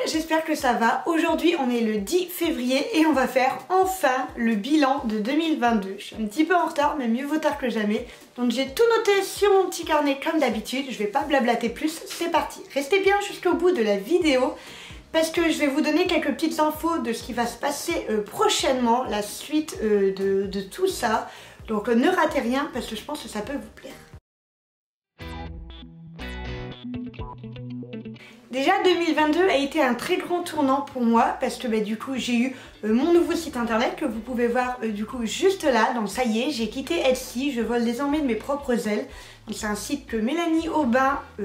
j'espère que ça va. Aujourd'hui on est le 10 février et on va faire enfin le bilan de 2022. Je suis un petit peu en retard mais mieux vaut tard que jamais. Donc j'ai tout noté sur mon petit carnet comme d'habitude, je vais pas blablater plus, c'est parti. Restez bien jusqu'au bout de la vidéo parce que je vais vous donner quelques petites infos de ce qui va se passer prochainement, la suite de tout ça. Donc ne ratez rien parce que je pense que ça peut vous plaire. Déjà 2022 a été un très grand tournant pour moi parce que du coup j'ai eu mon nouveau site internet que vous pouvez voir du coup juste là. Donc ça y est, j'ai quitté Etsy, je vole désormais de mes propres ailes. C'est un site que Mélanie Aubin, qui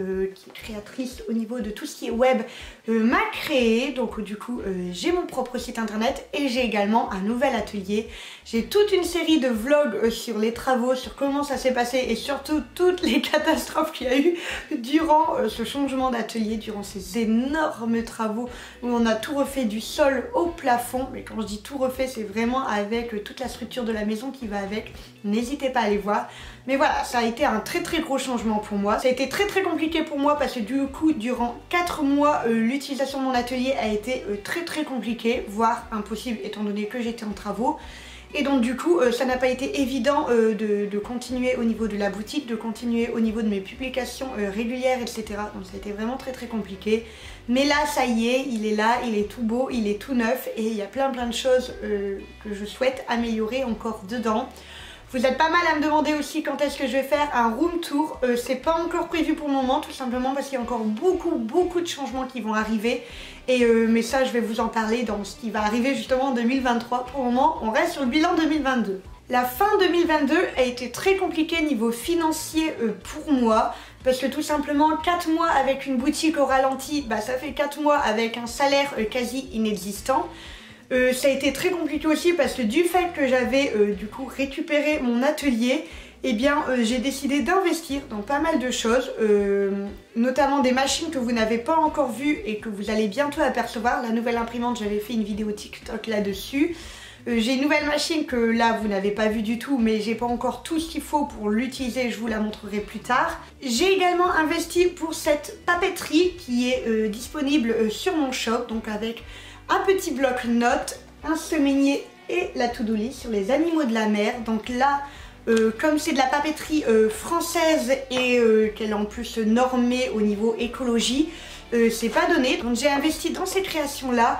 est créatrice au niveau de tout ce qui est web, m'a créé. Donc du coup j'ai mon propre site internet et j'ai également un nouvel atelier. J'ai toute une série de vlogs sur les travaux, sur comment ça s'est passé et surtout toutes les catastrophes qu'il y a eu durant ce changement d'atelier, durant ces énormes travaux où on a tout refait du sol au plafond. Mais quand je dis tout refait, c'est vraiment avec toute la structure de la maison qui va avec. N'hésitez pas à aller voir. Mais voilà, ça a été un très gros changement pour moi. Ça a été très compliqué pour moi parce que du coup, durant 4 mois, l'utilisation de mon atelier a été très compliquée, voire impossible étant donné que j'étais en travaux. Et donc du coup ça n'a pas été évident de continuer au niveau de la boutique, de continuer au niveau de mes publications régulières, etc. Donc ça a été vraiment très compliqué. Mais là ça y est, il est là, il est tout beau, il est tout neuf et il y a plein de choses que je souhaite améliorer encore dedans. Vous êtes pas mal à me demander aussi quand est-ce que je vais faire un room tour. C'est pas encore prévu pour le moment, tout simplement parce qu'il y a encore beaucoup de changements qui vont arriver. Mais ça, je vais vous en parler dans ce qui va arriver justement en 2023. Pour le moment, on reste sur le bilan 2022. La fin 2022 a été très compliquée niveau financier pour moi. Parce que tout simplement, 4 mois avec une boutique au ralenti, ça fait 4 mois avec un salaire quasi inexistant. Ça a été très compliqué aussi parce que du fait que j'avais du coup récupéré mon atelier, j'ai décidé d'investir dans pas mal de choses, notamment des machines que vous n'avez pas encore vues et que vous allez bientôt apercevoir. La nouvelle imprimante, j'avais fait une vidéo TikTok là-dessus. J'ai une nouvelle machine que là vous n'avez pas vue du tout, mais j'ai pas encore tout ce qu'il faut pour l'utiliser, je vous la montrerai plus tard. J'ai également investi pour cette papeterie qui est disponible sur mon shop, donc avec un petit bloc-notes, un semainier et la to-do list sur les animaux de la mer. Donc là, comme c'est de la papeterie française et qu'elle est en plus normée au niveau écologie, c'est pas donné. Donc j'ai investi dans ces créations-là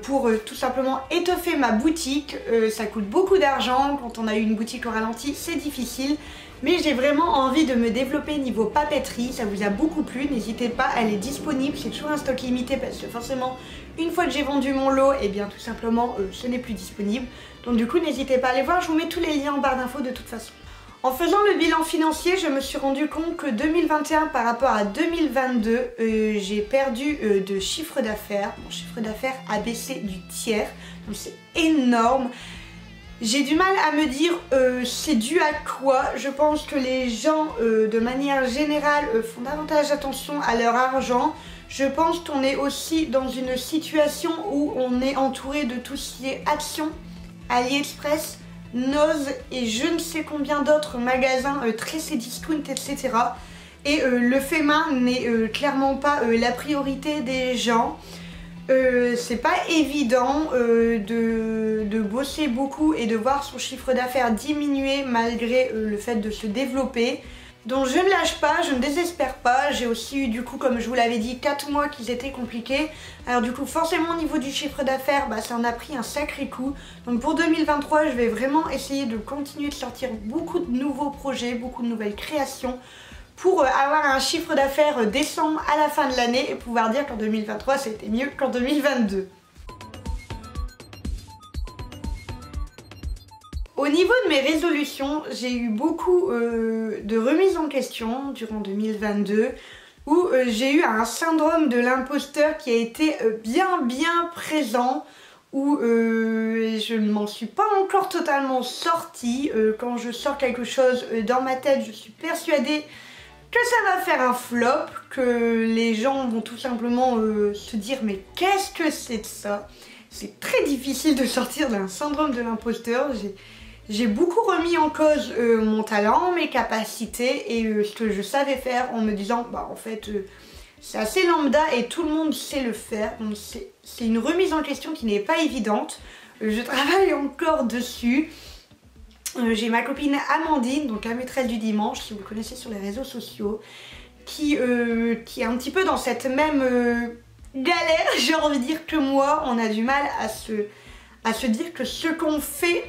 pour tout simplement étoffer ma boutique. Ça coûte beaucoup d'argent, quand on a eu une boutique au ralenti, c'est difficile. Mais j'ai vraiment envie de me développer niveau papeterie, ça vous a beaucoup plu, n'hésitez pas, elle est disponible, c'est toujours un stock limité parce que forcément une fois que j'ai vendu mon lot, tout simplement ce n'est plus disponible. Donc du coup n'hésitez pas à aller voir, je vous mets tous les liens en barre d'infos de toute façon. En faisant le bilan financier, je me suis rendu compte que 2021 par rapport à 2022, j'ai perdu de chiffre d'affaires. Mon chiffre d'affaires a baissé du tiers, donc c'est énorme. J'ai du mal à me dire c'est dû à quoi. Je pense que les gens de manière générale font davantage attention à leur argent. Je pense qu'on est aussi dans une situation où on est entouré de tout ce qui est Action, AliExpress, Noz et je ne sais combien d'autres magasins très Cdiscount, etc. Et le fait main n'est clairement pas la priorité des gens. C'est pas évident de bosser beaucoup et de voir son chiffre d'affaires diminuer malgré le fait de se développer. Donc je ne lâche pas, je ne désespère pas. J'ai aussi eu du coup, comme je vous l'avais dit, 4 mois qui étaient compliqués. Alors du coup forcément au niveau du chiffre d'affaires, ça en a pris un sacré coup. Donc pour 2023 je vais vraiment essayer de continuer de sortir beaucoup de nouveaux projets, beaucoup de nouvelles créations, pour avoir un chiffre d'affaires décent à la fin de l'année et pouvoir dire qu'en 2023 ça a été mieux qu'en 2022. Au niveau de mes résolutions, j'ai eu beaucoup de remises en question durant 2022 où j'ai eu un syndrome de l'imposteur qui a été bien présent, où je ne m'en suis pas encore totalement sortie. Quand je sors quelque chose dans ma tête, je suis persuadée que ça va faire un flop, que les gens vont tout simplement se dire mais qu'est-ce que c'est de ça? C'est très difficile de sortir d'un syndrome de l'imposteur. J'ai beaucoup remis en cause mon talent, mes capacités et ce que je savais faire en me disant en fait C'est assez lambda et tout le monde sait le faire. Donc c'est une remise en question qui n'est pas évidente. Je travaille encore dessus. J'ai ma copine Amandine, donc la maîtresse du dimanche, si vous connaissez sur les réseaux sociaux, qui est un petit peu dans cette même galère, j'ai envie de dire, que moi. On a du mal à se dire que ce qu'on fait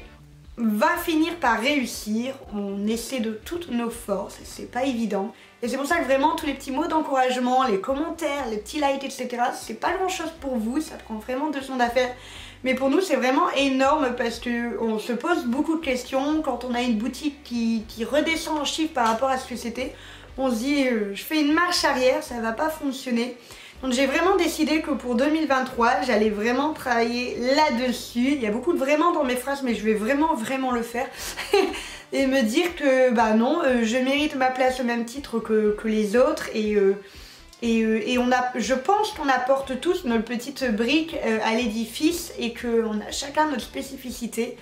va finir par réussir. On essaie de toutes nos forces, c'est pas évident. Et c'est pour ça que vraiment tous les petits mots d'encouragement, les commentaires, les petits likes, etc. c'est pas grand chose pour vous, ça prend vraiment 2 secondes à faire. Mais pour nous c'est vraiment énorme parce qu'on se pose beaucoup de questions. Quand on a une boutique qui redescend en chiffre par rapport à ce que c'était, on se dit je fais une marche arrière, ça va pas fonctionner. Donc j'ai vraiment décidé que pour 2023, j'allais vraiment travailler là-dessus. Il y a beaucoup de vraiment dans mes phrases, mais je vais vraiment le faire. Et me dire que bah non, je mérite ma place au même titre que les autres. Et je pense qu'on apporte tous notre petite brique à l'édifice et qu'on a chacun notre spécificité.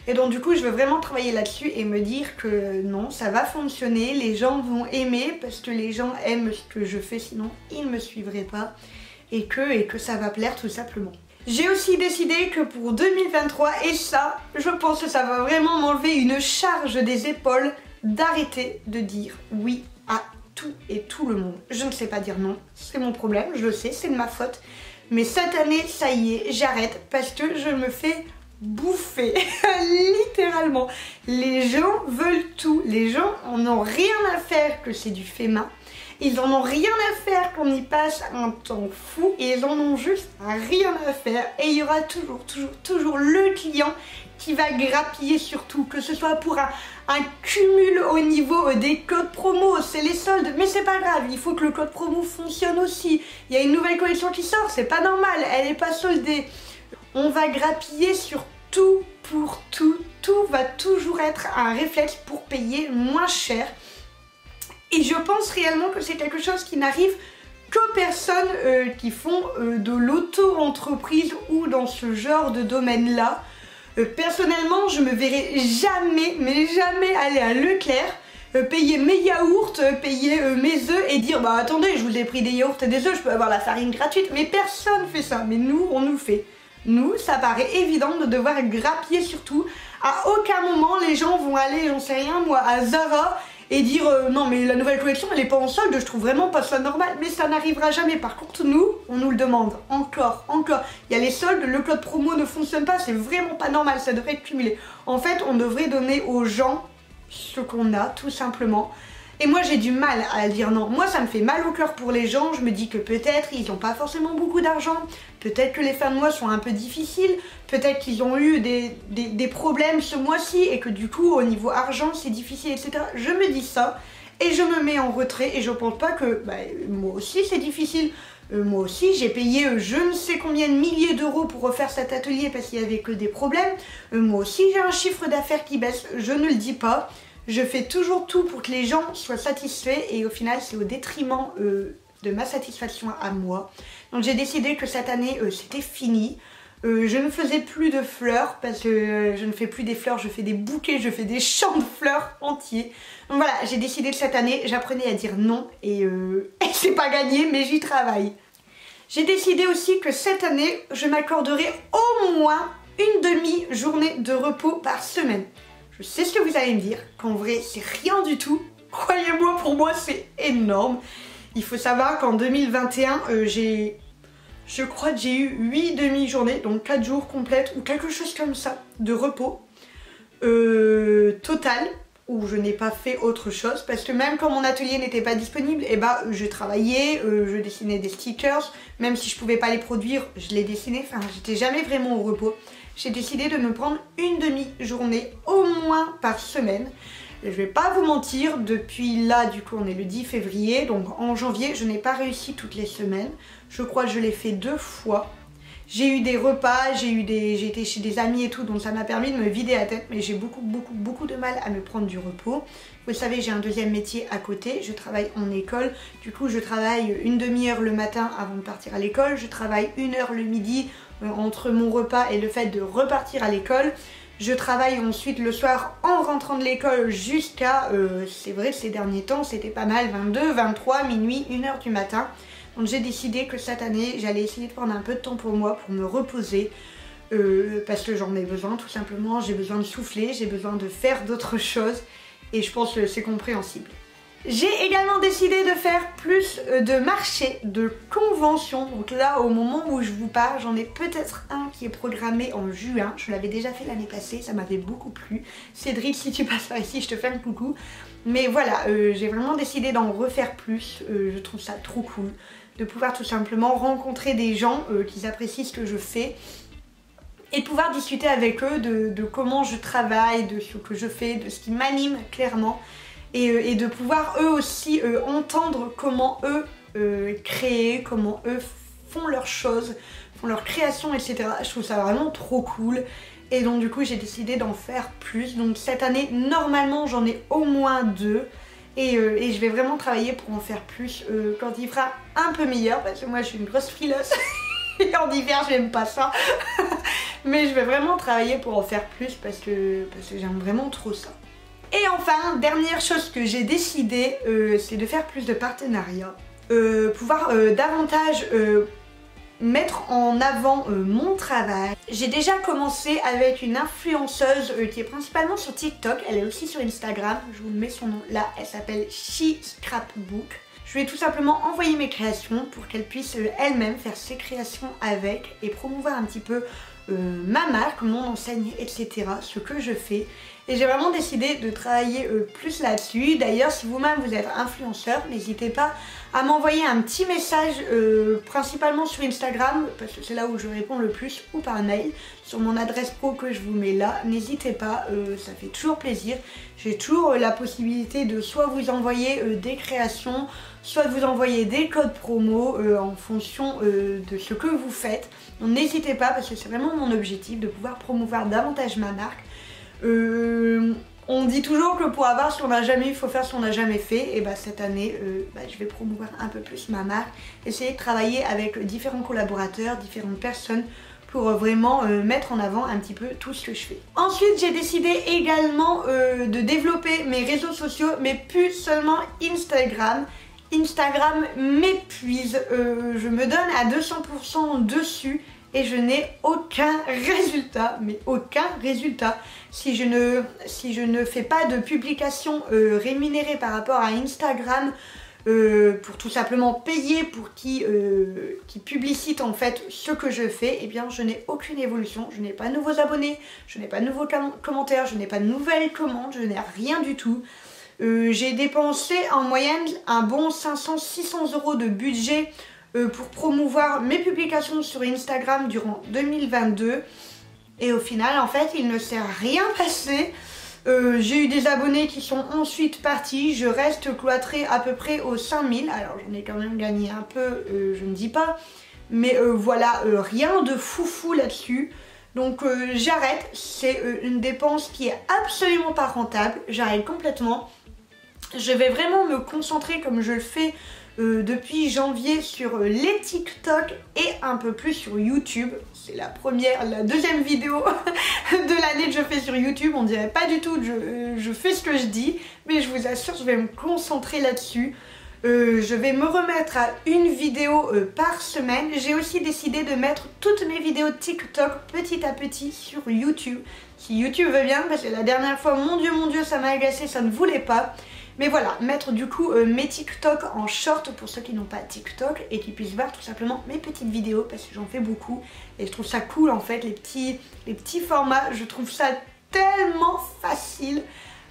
Et donc du coup je veux vraiment travailler là-dessus et me dire que non, ça va fonctionner, les gens vont aimer parce que les gens aiment ce que je fais, sinon ils ne me suivraient pas et que ça va plaire tout simplement. J'ai aussi décidé que pour 2023, et ça, je pense que ça va vraiment m'enlever une charge des épaules, d'arrêter de dire oui à tout et tout le monde. Je ne sais pas dire non, c'est mon problème, je le sais, c'est de ma faute. Mais cette année, ça y est, j'arrête parce que je me fais bouffer, littéralement. Les gens veulent tout, les gens en ont rien à faire que c'est du fait main. Ils en ont rien à faire qu'on y passe un temps fou et ils en ont juste rien à faire. Et il y aura toujours le client qui va grappiller sur tout, que ce soit pour un cumul au niveau des codes promo, c'est les soldes, mais c'est pas grave, il faut que le code promo fonctionne aussi. Il y a une nouvelle collection qui sort, c'est pas normal, elle n'est pas soldée. On va grappiller sur tout pour tout, tout va toujours être un réflexe pour payer moins cher. Et je pense réellement que c'est quelque chose qui n'arrive qu'aux personnes qui font de l'auto-entreprise ou dans ce genre de domaine-là. Personnellement, je me verrai jamais, mais jamais aller à Leclerc, payer mes yaourts, payer mes œufs et dire bah attendez, je vous ai pris des yaourts et des œufs, je peux avoir la farine gratuite. Mais personne fait ça, mais nous, on nous fait. Nous, ça paraît évident de devoir grappiller sur tout. À aucun moment, les gens vont aller, j'en sais rien moi, à Zara et dire non mais la nouvelle collection elle est pas en solde, je trouve vraiment pas ça normal. Mais ça n'arrivera jamais. Par contre nous, on nous le demande encore. Il y a les soldes, le code promo ne fonctionne pas, c'est vraiment pas normal, ça devrait être cumulé. En fait on devrait donner aux gens ce qu'on a tout simplement. Et moi j'ai du mal à dire non. Moi ça me fait mal au cœur pour les gens. Je me dis que peut-être ils n'ont pas forcément beaucoup d'argent. Peut-être que les fins de mois sont un peu difficiles. Peut-être qu'ils ont eu des problèmes ce mois-ci et que du coup au niveau argent c'est difficile, etc. Je me dis ça et je me mets en retrait et je pense pas que bah, moi aussi c'est difficile. Moi aussi j'ai payé je ne sais combien de milliers d'euros pour refaire cet atelier parce qu'il n'y avait que des problèmes. Moi aussi j'ai un chiffre d'affaires qui baisse, je ne le dis pas. Je fais toujours tout pour que les gens soient satisfaits et au final c'est au détriment de ma satisfaction à moi. Donc j'ai décidé que cette année c'était fini. Je ne faisais plus de fleurs parce que je ne fais plus des fleurs, je fais des bouquets, je fais des champs de fleurs entiers. Donc voilà, j'ai décidé que cette année j'apprenais à dire non et c'est pas gagné mais j'y travaille. J'ai décidé aussi que cette année je m'accorderai au moins une demi-journée de repos par semaine. Je sais ce que vous allez me dire, qu'en vrai c'est rien du tout, croyez-moi pour moi c'est énorme. Il faut savoir qu'en 2021 je crois que j'ai eu 8 demi-journées, donc 4 jours complètes ou quelque chose comme ça de repos total, où je n'ai pas fait autre chose parce que même quand mon atelier n'était pas disponible, et bah je travaillais, je dessinais des stickers, même si je pouvais pas les produire, je les dessinais, enfin j'étais jamais vraiment au repos. J'ai décidé de me prendre une demi-journée au moins par semaine. Je vais pas vous mentir, depuis là du coup on est le 10 février, donc en janvier je n'ai pas réussi toutes les semaines. Je crois que je l'ai fait 2 fois. J'ai eu des repas, j'ai été chez des amis et tout, donc ça m'a permis de me vider la tête, mais j'ai beaucoup de mal à me prendre du repos. Vous savez, j'ai un deuxième métier à côté, je travaille en école, du coup je travaille une demi-heure le matin avant de partir à l'école, je travaille 1 heure le midi entre mon repas et le fait de repartir à l'école. Je travaille ensuite le soir en rentrant de l'école jusqu'à, c'est vrai ces derniers temps c'était pas mal, 22, 23, minuit, 1 heure du matin. Donc j'ai décidé que cette année j'allais essayer de prendre un peu de temps pour moi, pour me reposer. Parce que j'en ai besoin tout simplement, j'ai besoin de souffler, j'ai besoin de faire d'autres choses et je pense que c'est compréhensible. J'ai également décidé de faire plus de marchés, de conventions. Donc là, au moment où je vous parle, j'en ai peut-être un qui est programmé en juin. Je l'avais déjà fait l'année passée, ça m'avait beaucoup plu. Cédric, si tu passes par ici, je te fais un coucou. Mais voilà, j'ai vraiment décidé d'en refaire plus. Je trouve ça trop cool de pouvoir tout simplement rencontrer des gens qui apprécient ce que je fais. Et de pouvoir discuter avec eux de comment je travaille, de ce que je fais, de ce qui m'anime clairement. Et de pouvoir eux aussi entendre comment eux créent, comment eux font leurs choses, font leurs créations, etc. Je trouve ça vraiment trop cool. Et donc du coup j'ai décidé d'en faire plus. Donc cette année normalement j'en ai au moins 2. Et je vais vraiment travailler pour en faire plus quand il fera un peu meilleur. Parce que moi je suis une grosse frileuse. Et en hiver j'aime pas ça. Mais je vais vraiment travailler pour en faire plus parce que j'aime vraiment trop ça. Et enfin, dernière chose que j'ai décidé, c'est de faire plus de partenariats. Pouvoir davantage mettre en avant mon travail. J'ai déjà commencé avec une influenceuse qui est principalement sur TikTok. Elle est aussi sur Instagram. Je vous mets son nom là. Elle s'appelle She Scrapbook. Je lui ai tout simplement envoyé mes créations pour qu'elle puisse elle-même faire ses créations avec et promouvoir un petit peu ma marque, mon enseigne, etc. Ce que je fais. Et j'ai vraiment décidé de travailler plus là-dessus. D'ailleurs, si vous-même vous êtes influenceur, n'hésitez pas à m'envoyer un petit message, principalement sur Instagram, parce que c'est là où je réponds le plus, ou par mail, sur mon adresse pro que je vous mets là. N'hésitez pas, ça fait toujours plaisir. J'ai toujours la possibilité de soit vous envoyer des créations, soit de vous envoyer des codes promo en fonction de ce que vous faites. Donc n'hésitez pas, parce que c'est vraiment mon objectif de pouvoir promouvoir davantage ma marque. On dit toujours que pour avoir ce qu'on n'a jamais eu, il faut faire ce qu'on n'a jamais fait. Et bah cette année, je vais promouvoir un peu plus ma marque, essayer de travailler avec différents collaborateurs, différentes personnes pour vraiment mettre en avant un petit peu tout ce que je fais. Ensuite, j'ai décidé également de développer mes réseaux sociaux, mais plus seulement Instagram. Instagram m'épuise, je me donne à 200% dessus. Et je n'ai aucun résultat, mais aucun résultat. Si je ne fais pas de publication rémunérée par rapport à Instagram, pour tout simplement payer pour qui publicite en fait ce que je fais, eh bien je n'ai aucune évolution. Je n'ai pas de nouveaux abonnés, je n'ai pas de nouveaux commentaires, je n'ai pas de nouvelles commandes, je n'ai rien du tout. J'ai dépensé en moyenne un bon 500-600 € de budget pour promouvoir mes publications sur Instagram durant 2022 et au final en fait il ne s'est rien passé. J'ai eu des abonnés qui sont ensuite partis, je reste cloîtrée à peu près aux 5000, alors j'en ai quand même gagné un peu, je ne dis pas, mais voilà, rien de foufou là-dessus. Donc j'arrête, c'est une dépense qui est absolument pas rentable, j'arrête complètement. Je vais vraiment me concentrer comme je le fais depuis janvier sur les TikTok et un peu plus sur YouTube. C'est la deuxième vidéo de l'année que je fais sur YouTube. On dirait pas du tout que je fais ce que je dis, mais je vous assure, je vais me concentrer là-dessus. Je vais me remettre à une vidéo par semaine. J'ai aussi décidé de mettre toutes mes vidéos TikTok petit à petit sur YouTube. Si YouTube veut bien, parce que la dernière fois, mon Dieu, ça m'a agacé, ça ne voulait pas. Mais voilà, mettre du coup mes TikTok en short pour ceux qui n'ont pas TikTok et qui puissent voir tout simplement mes petites vidéos parce que j'en fais beaucoup et je trouve ça cool en fait, les petits formats, je trouve ça tellement facile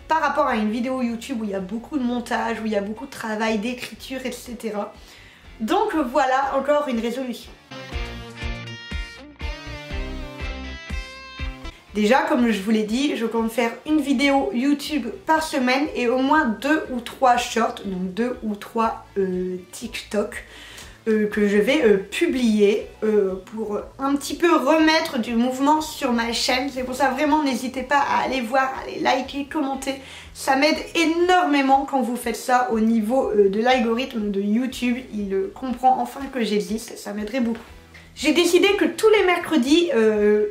par rapport à une vidéo YouTube où il y a beaucoup de montage, où il y a beaucoup de travail, d'écriture, etc. Donc voilà, encore une résolution. Déjà, comme je vous l'ai dit, je compte faire une vidéo YouTube par semaine et au moins 2 ou 3 shorts, donc 2 ou 3 TikTok que je vais publier pour un petit peu remettre du mouvement sur ma chaîne. C'est pour ça vraiment n'hésitez pas à aller voir, à aller liker, commenter. Ça m'aide énormément quand vous faites ça au niveau de l'algorithme de YouTube. Il comprend enfin que j'existe, ça m'aiderait beaucoup. j'ai décidé que tous les mercredis,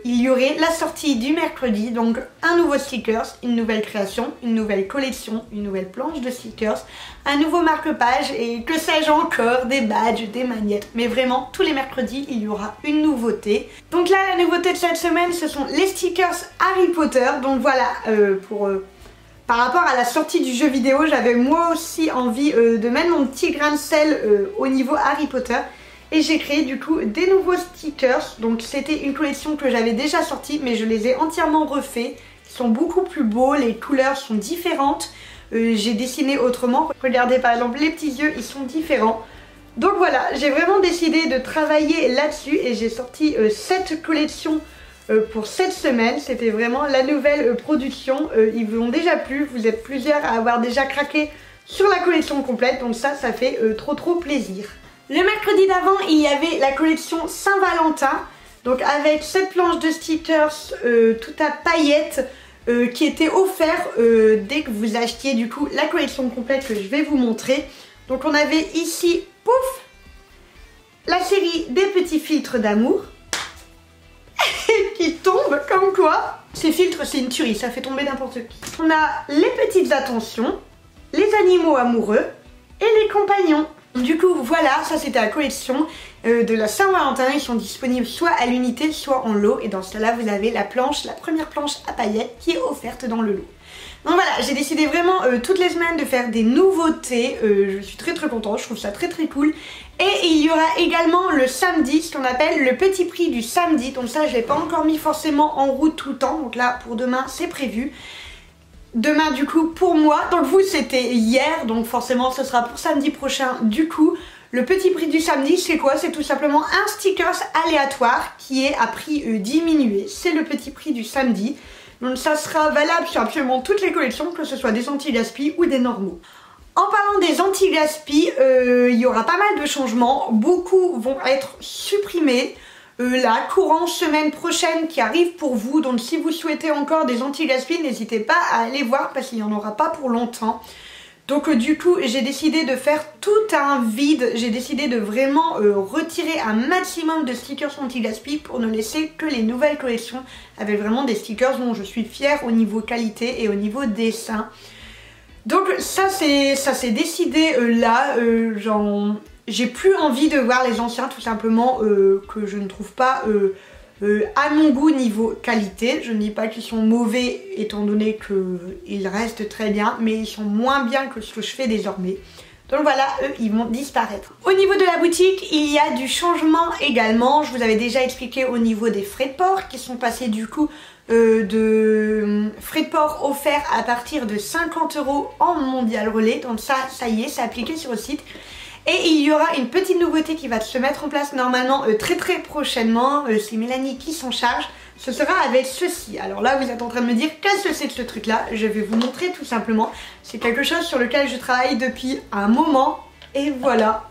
il y aurait la sortie du mercredi, donc un nouveau stickers, une nouvelle création, une nouvelle collection, une nouvelle planche de stickers, un nouveau marque-page et que sais-je encore, des badges, des magnettes. Mais vraiment, tous les mercredis, il y aura une nouveauté. Donc là, la nouveauté de cette semaine, ce sont les stickers Harry Potter. Donc voilà, par rapport à la sortie du jeu vidéo, j'avais moi aussi envie de mettre mon petit grain de sel au niveau Harry Potter. Et j'ai créé du coup des nouveaux stickers. Donc c'était une collection que j'avais déjà sortie, mais je les ai entièrement refaits. Ils sont beaucoup plus beaux, les couleurs sont différentes. J'ai dessiné autrement. Regardez par exemple les petits yeux, ils sont différents. Donc voilà, j'ai vraiment décidé de travailler là-dessus et j'ai sorti cette collection pour cette semaine. C'était vraiment la nouvelle production. Ils vous ont déjà plu, vous êtes plusieurs à avoir déjà craqué sur la collection complète. Donc ça fait trop plaisir. Le mercredi d'avant, il y avait la collection Saint-Valentin, donc avec cette planche de stickers tout à paillettes qui était offert dès que vous achetiez du coup la collection complète que je vais vous montrer. Donc on avait ici, pouf, la série des petits filtres d'amour qui tombent comme quoi. Ces filtres, c'est une tuerie, ça fait tomber n'importe qui. On a les petites attentions, les animaux amoureux et les compagnons. Du coup voilà, ça c'était la collection de la Saint-Valentin. Ils sont disponibles soit à l'unité soit en lot, et dans ce cas là vous avez la planche, la première planche à paillettes qui est offerte dans le lot. Donc voilà, j'ai décidé vraiment toutes les semaines de faire des nouveautés. Je suis très contente, je trouve ça très cool. Et il y aura également le samedi, ce qu'on appelle le petit prix du samedi. Donc ça je l'ai pas encore mis forcément en route tout le temps, donc là pour demain c'est prévu. Demain du coup pour moi, donc vous c'était hier, donc forcément ce sera pour samedi prochain. Du coup le petit prix du samedi c'est quoi? C'est tout simplement un stickers aléatoire qui est à prix diminué. C'est le petit prix du samedi. Donc ça sera valable sur absolument toutes les collections, que ce soit des anti-gaspi ou des normaux. En parlant des anti-gaspi, il y aura pas mal de changements. Beaucoup vont être supprimés. La courant semaine prochaine qui arrive pour vous. Donc si vous souhaitez encore des anti-gaspi, n'hésitez pas à aller voir parce qu'il n'y en aura pas pour longtemps. Donc du coup j'ai décidé de faire tout un vide. J'ai décidé de vraiment retirer un maximum de stickers anti-gaspi pour ne laisser que les nouvelles collections avec vraiment des stickers dont je suis fière au niveau qualité et au niveau dessin. Donc ça c'est décidé là, j'ai plus envie de voir les anciens tout simplement que je ne trouve pas à mon goût niveau qualité. Je ne dis pas qu'ils sont mauvais étant donné qu'ils restent très bien, mais ils sont moins bien que ce que je fais désormais. Donc voilà, eux ils vont disparaître. Au niveau de la boutique, il y a du changement également. Je vous avais déjà expliqué au niveau des frais de port qui sont passés du coup de frais de port offerts à partir de 50 € en mondial relais. Donc ça y est, c'est appliqué sur le site. Et il y aura une petite nouveauté qui va se mettre en place normalement très prochainement. C'est Mélanie qui s'en charge. Ce sera avec ceci. Alors là vous êtes en train de me dire qu'est-ce que c'est que ce truc là. Je vais vous montrer tout simplement. C'est quelque chose sur lequel je travaille depuis un moment. Et voilà.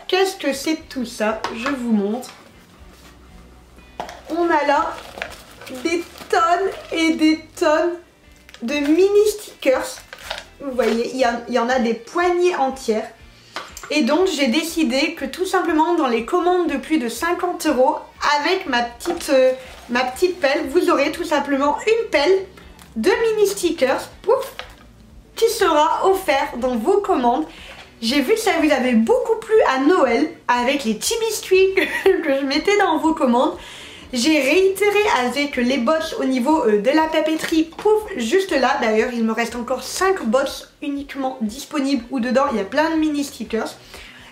Qu'est-ce que c'est tout ça? Je vous montre. On a là des tonnes et des tonnes de mini stickers. Vous voyez, il y en a des poignées entières. Et donc j'ai décidé que tout simplement dans les commandes de plus de 50 € avec ma petite pelle, vous aurez tout simplement une pelle de mini stickers, pouf, qui sera offert dans vos commandes. J'ai vu que ça vous avait beaucoup plu à Noël avec les petits biscuits que je mettais dans vos commandes. J'ai réitéré avec les box au niveau de la papeterie, pouf, juste là. D'ailleurs, il me reste encore 5 box uniquement disponibles où dedans il y a plein de mini stickers.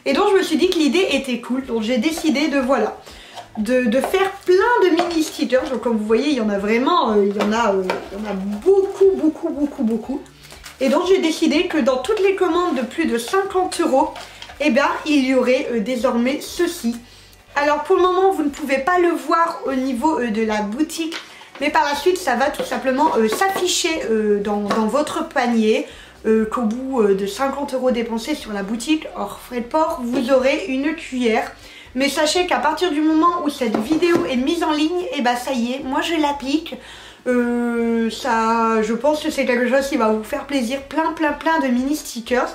Et donc je me suis dit que l'idée était cool, donc j'ai décidé de voilà, de faire plein de mini stickers. Donc comme vous voyez, il y en a vraiment, il y en a beaucoup. Et donc j'ai décidé que dans toutes les commandes de plus de 50 €, eh bien il y aurait désormais ceci. Alors pour le moment vous ne pouvez pas le voir au niveau de la boutique, mais par la suite ça va tout simplement s'afficher dans votre panier, qu'au bout de 50 € dépensés sur la boutique hors frais de port, vous aurez une cuillère. Mais sachez qu'à partir du moment où cette vidéo est mise en ligne, et bah ça y est, moi je l'applique. Je pense que c'est quelque chose qui va vous faire plaisir, plein de mini stickers.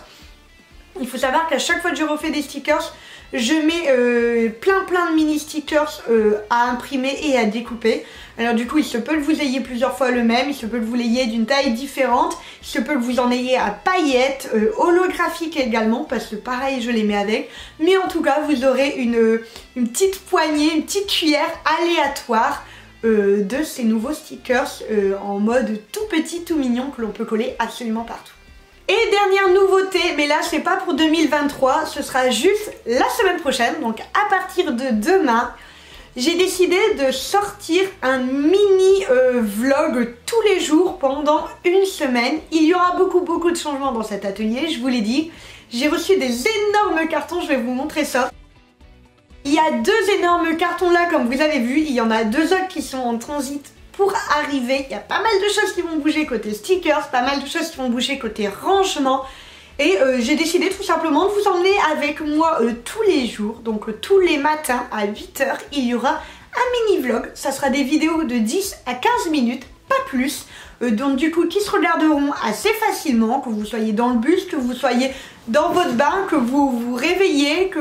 Il faut savoir qu'à chaque fois que je refais des stickers, je mets plein de mini stickers à imprimer et à découper. Alors du coup il se peut que vous ayez plusieurs fois le même, il se peut que vous l'ayez d'une taille différente, il se peut que vous en ayez à paillettes, holographique également parce que pareil je les mets avec. Mais en tout cas vous aurez une petite poignée, une petite cuillère aléatoire de ces nouveaux stickers en mode tout petit, tout mignon que l'on peut coller absolument partout. Et dernière nouveauté, mais là c'est pas pour 2023, ce sera juste la semaine prochaine, donc à partir de demain, j'ai décidé de sortir un mini vlog tous les jours pendant une semaine. Il y aura beaucoup de changements dans cet atelier, je vous l'ai dit. J'ai reçu des énormes cartons, je vais vous montrer ça. Il y a 2 énormes cartons là comme vous avez vu, il y en a 2 autres qui sont en transit pour arriver. Il y a pas mal de choses qui vont bouger côté stickers, pas mal de choses qui vont bouger côté rangement. Et j'ai décidé tout simplement de vous emmener avec moi tous les jours, donc tous les matins à 8 h, il y aura un mini vlog. Ça sera des vidéos de 10 à 15 minutes, pas plus. Donc du coup qui se regarderont assez facilement, que vous soyez dans le bus, que vous soyez dans votre bain, que vous vous réveillez, que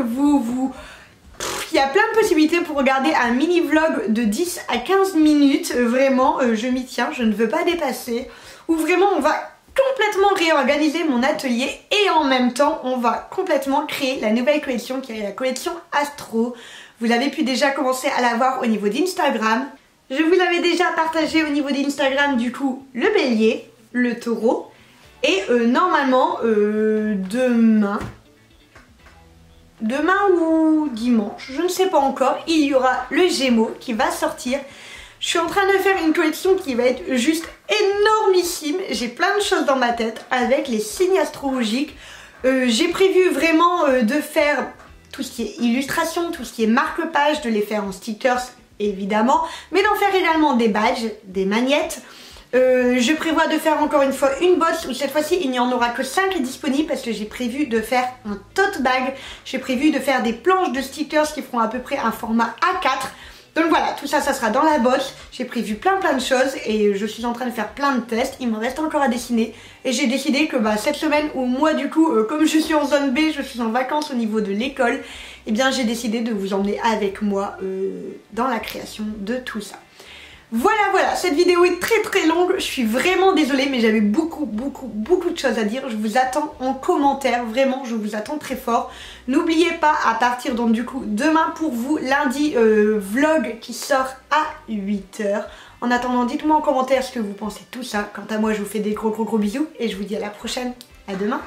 il y a plein de possibilités pour regarder un mini vlog de 10 à 15 minutes. Vraiment, je m'y tiens, je ne veux pas dépasser. Où vraiment on va complètement réorganiser mon atelier et en même temps on va complètement créer la nouvelle collection qui est la collection Astro. Vous avez pu déjà commencer à la voir au niveau d'Instagram. Je vous l'avais déjà partagé au niveau d'Instagram du coup le bélier, le taureau et normalement demain ou dimanche, je ne sais pas encore, il y aura le Gémeaux qui va sortir. Je suis en train de faire une collection qui va être juste énormissime. J'ai plein de choses dans ma tête avec les signes astrologiques. J'ai prévu vraiment de faire tout ce qui est illustration, tout ce qui est marque-page, de les faire en stickers évidemment, mais d'en faire également des badges, des magnettes. Je prévois de faire encore une fois une box où cette fois-ci il n'y en aura que 5 disponibles parce que j'ai prévu de faire un tote bag. J'ai prévu de faire des planches de stickers qui feront à peu près un format A4. Donc voilà, tout ça, ça sera dans la box. J'ai prévu plein de choses et je suis en train de faire plein de tests. Il me reste encore à dessiner et j'ai décidé que cette semaine où moi du coup, comme je suis en zone B, je suis en vacances au niveau de l'école, eh bien j'ai décidé de vous emmener avec moi dans la création de tout ça. Voilà, cette vidéo est très longue, je suis vraiment désolée mais j'avais beaucoup de choses à dire. Je vous attends en commentaire, vraiment je vous attends très fort. N'oubliez pas à partir donc du coup demain pour vous, lundi vlog qui sort à 8 h. En attendant dites-moi en commentaire ce que vous pensez de tout ça. Quant à moi je vous fais des gros bisous et je vous dis à la prochaine, à demain.